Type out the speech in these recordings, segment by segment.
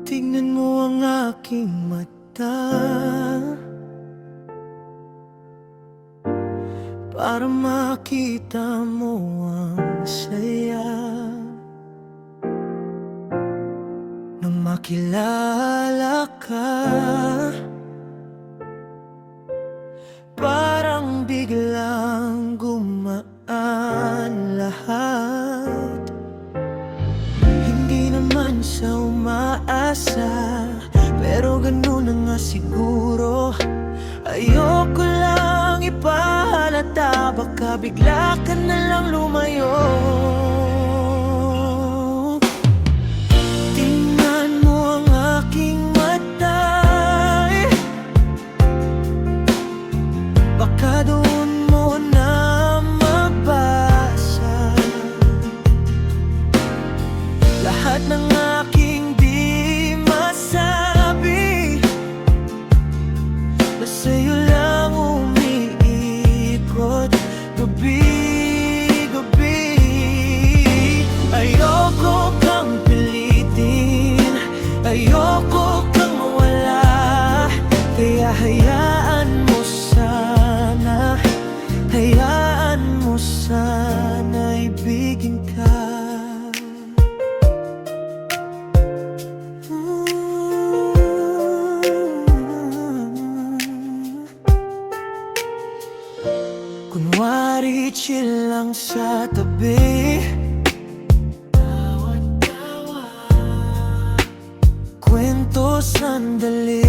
Tingnan mo ang aking mata, para makita mo ang saya nang makilala ka. Parang biglang gumaan lahat. Hindi naman siya umaasa, pero ganun na nga siguro. Ayoko lang ipahalata, baka bigla ka na lang lumayo. Tingnan mo ang aking mata, baka doon mo na mabasa lahat ng aking di masabi, na sa'yo lang umiikot gabi-gabi. Ayoko kang pilitin, ayoko kang mawala, kaya hayaan mo sana, hayaan mo sana ibigin ka. Kunwari chill lang sa tabi, kwento sandali,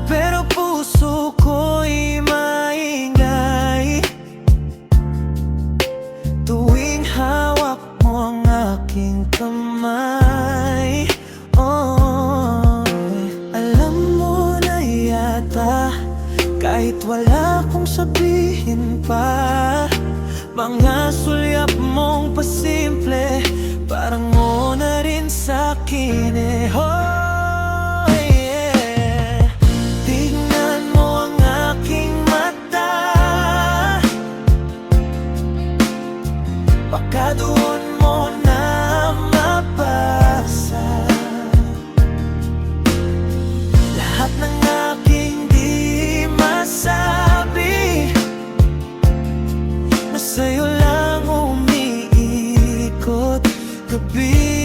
pero puso ko'y maingay tuwing hawak mo ang aking kamay. Oh, alam mo na yata, kahit wala kong sabihin pa, mga sulyap mong pasimple parang mo na rin sa'kin eh. Oh yeah, tingnan mo ang aking mata, baka doon mo na mabasa lahat ng aking di masabi, na sa'yo lang umiikot gabi.